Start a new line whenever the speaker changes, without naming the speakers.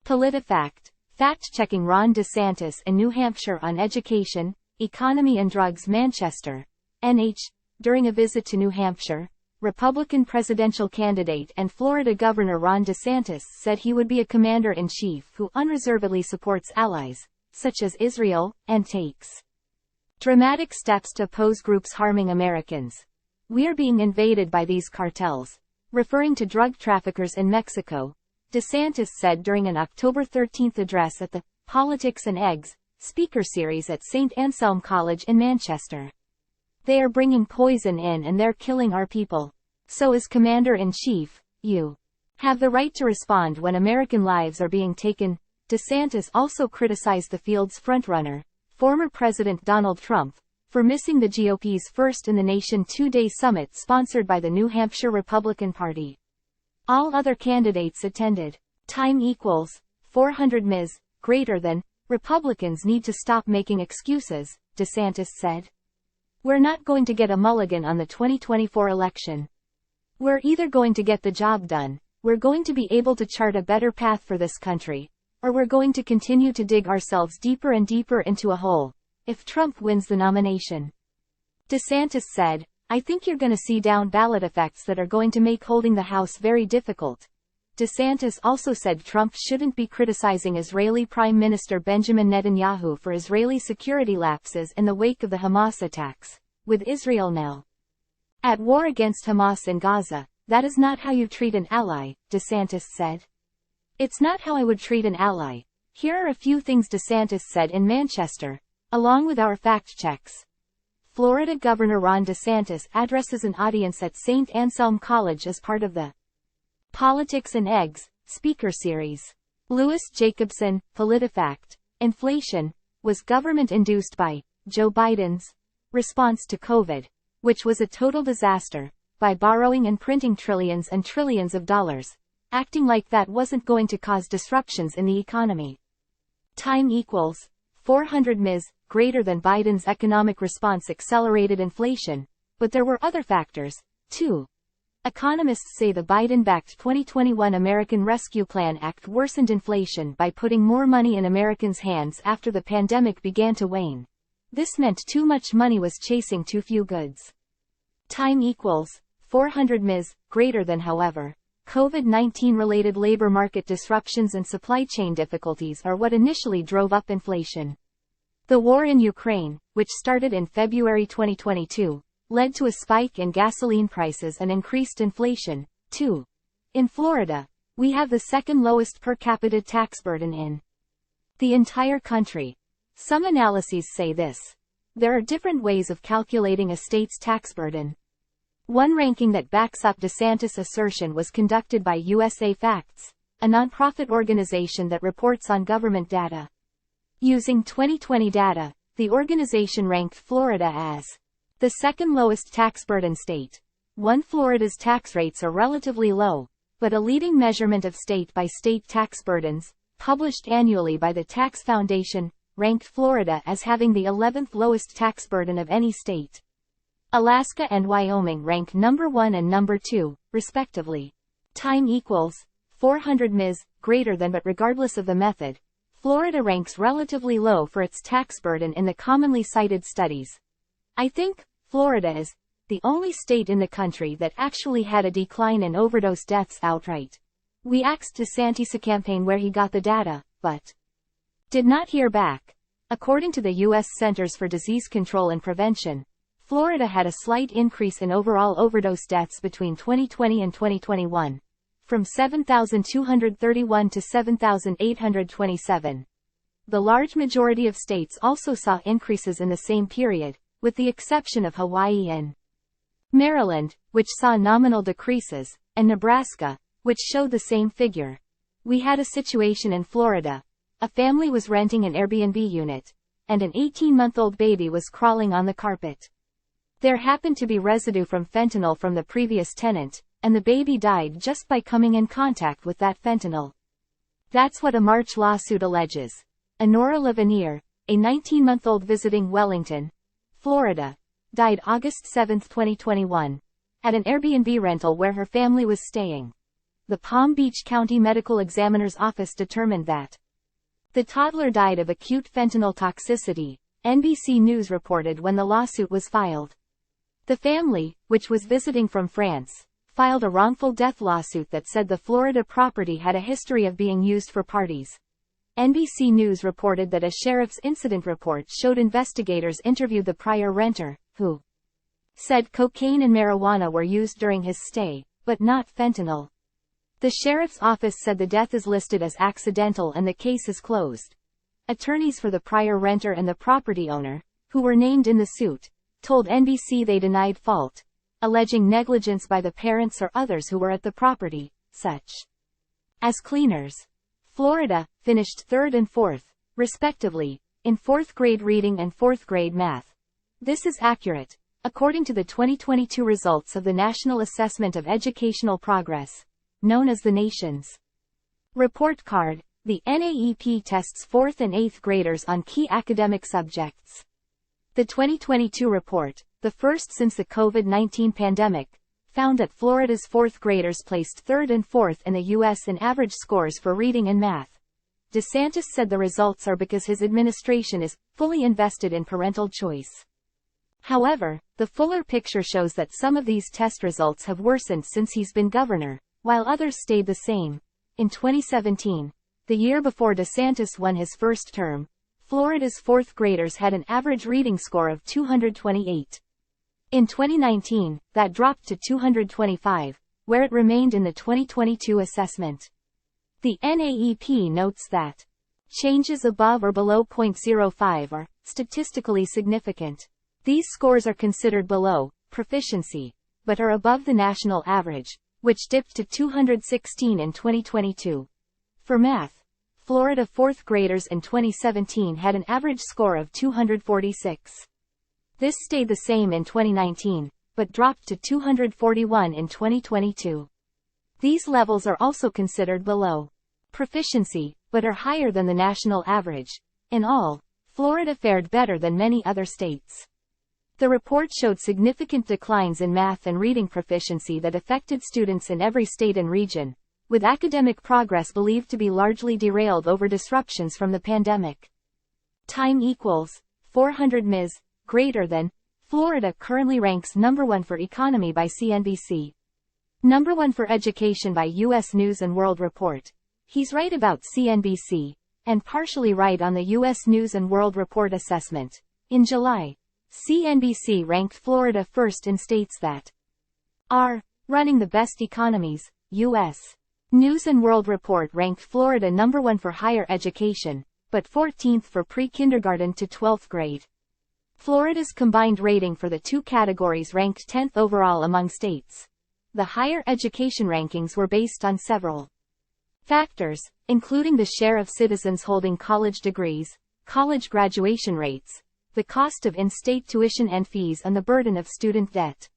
PolitiFact, fact-checking Ron DeSantis in New Hampshire on education, economy and drugs. Manchester, NH. During a visit to New Hampshire, Republican presidential candidate and Florida Governor Ron DeSantis said he would be a commander-in-chief who unreservedly supports allies, such as Israel, and takes dramatic steps to oppose groups harming Americans. "We are being invaded by these cartels," referring to drug traffickers in Mexico, DeSantis said during an October 13 address at the Politics and Eggs speaker series at Saint Anselm College in Manchester. "They are bringing poison in and they're killing our people. So as commander-in-chief, you have the right to respond when American lives are being taken." DeSantis also criticized the field's frontrunner, former President Donald Trump, for missing the GOP's first-in-the-nation two-day summit sponsored by the New Hampshire Republican Party. All other candidates attended. Time equals 400 Ms. greater than Republicans need to stop making excuses, DeSantis said. "We're not going to get a mulligan on the 2024 election. We're either going to get the job done, we're going to be able to chart a better path for this country, or we're going to continue to dig ourselves deeper and deeper into a hole, if Trump wins the nomination." DeSantis said, "I think you're going to see down-ballot effects that are going to make holding the House very difficult." DeSantis also said Trump shouldn't be criticizing Israeli Prime Minister Benjamin Netanyahu for Israeli security lapses in the wake of the Hamas attacks, with Israel now at war against Hamas in Gaza. "That is not how you treat an ally," DeSantis said. "It's not how I would treat an ally." Here are a few things DeSantis said in Manchester, along with our fact checks. Florida Governor Ron DeSantis addresses an audience at Saint Anselm College as part of the Politics and Eggs speaker series. Louis Jacobson, PolitiFact. Inflation was government-induced by Joe Biden's response to COVID, which was a total disaster, by borrowing and printing trillions and trillions of dollars, acting like that wasn't going to cause disruptions in the economy. Time equals 400 Ms. greater than Biden's economic response accelerated inflation, but there were other factors, too. Economists say the Biden-backed 2021 American Rescue Plan Act worsened inflation by putting more money in Americans' hands after the pandemic began to wane. This meant too much money was chasing too few goods. Time equals 400 Ms. greater than. However, COVID-19 related labor market disruptions and supply chain difficulties are what initially drove up inflation. The war in Ukraine, which started in February 2022, led to a spike in gasoline prices and increased inflation, too. In Florida, we have the second lowest per capita tax burden in the entire country. Some analyses say this. There are different ways of calculating a state's tax burden. One ranking that backs up DeSantis' assertion was conducted by USA Facts, a nonprofit organization that reports on government data. Using 2020 data, the organization ranked Florida as the second lowest tax burden state. Florida's tax rates are relatively low, but a leading measurement of state-by-state tax burdens, published annually by the Tax Foundation, ranked Florida as having the 11th lowest tax burden of any state. Alaska and Wyoming rank number 1 and number 2, respectively. Time equals 400 Ms. greater than. But regardless of the method, Florida ranks relatively low for its tax burden in the commonly cited studies. I think Florida is the only state in the country that actually had a decline in overdose deaths outright. We asked DeSantis' campaign where he got the data, but did not hear back. According to the U.S. Centers for Disease Control and Prevention, Florida had a slight increase in overall overdose deaths between 2020 and 2021, from 7,231 to 7,827. The large majority of states also saw increases in the same period, with the exception of Hawaii and Maryland, which saw nominal decreases, and Nebraska, which showed the same figure. We had a situation in Florida. A family was renting an Airbnb unit, and an 18-month-old baby was crawling on the carpet. There happened to be residue from fentanyl from the previous tenant, and the baby died just by coming in contact with that fentanyl. That's what a March lawsuit alleges. Honora Lavenier, a 19-month-old visiting Wellington, Florida, died August 7, 2021, at an Airbnb rental where her family was staying. the Palm Beach County Medical Examiner's Office determined that the toddler died of acute fentanyl toxicity, NBC News reported when the lawsuit was filed. The family, which was visiting from France, filed a wrongful death lawsuit that said the Florida property had a history of being used for parties. NBC News reported that a sheriff's incident report showed investigators interviewed the prior renter, who said cocaine and marijuana were used during his stay, but not fentanyl. The sheriff's office said the death is listed as accidental and the case is closed. Attorneys for the prior renter and the property owner, who were named in the suit, told NBC they denied fault, alleging negligence by the parents or others who were at the property, such as cleaners. Florida finished third and fourth, respectively, in fourth grade reading and fourth grade math. This is accurate, according to the 2022 results of the National Assessment of Educational Progress, known as the nation's report card. The NAEP tests 4th and 8th graders on key academic subjects. The 2022 report, the first since the COVID-19 pandemic, found that Florida's 4th graders placed 3rd and 4th in the U.S. in average scores for reading and math. DeSantis said the results are because his administration is fully invested in parental choice. However, the fuller picture shows that some of these test results have worsened since he's been governor, while others stayed the same. In 2017, the year before DeSantis won his first term, Florida's 4th graders had an average reading score of 228. In 2019, that dropped to 225, where it remained in the 2022 assessment. The NAEP notes that changes above or below 0.05 are statistically significant. These scores are considered below proficiency, but are above the national average, which dipped to 216 in 2022. For math, Florida 4th graders in 2017 had an average score of 246. This stayed the same in 2019, but dropped to 241 in 2022. These levels are also considered below proficiency, but are higher than the national average. In all, Florida fared better than many other states. The report showed significant declines in math and reading proficiency that affected students in every state and region, with academic progress believed to be largely derailed over disruptions from the pandemic. Time equals 400 ms. Greater than. Florida currently ranks number 1 for economy by CNBC. Number 1 for education by U.S. News & World Report. He's right about CNBC, and partially right on the U.S. News & World Report assessment. In July, CNBC ranked Florida first in states that are running the best economies. U.S. News & World Report ranked Florida number 1 for higher education, but 14th for pre-kindergarten to 12th grade. Florida's combined rating for the two categories ranked 10th overall among states. The higher education rankings were based on several factors, including the share of citizens holding college degrees, college graduation rates, the cost of in-state tuition and fees, and the burden of student debt.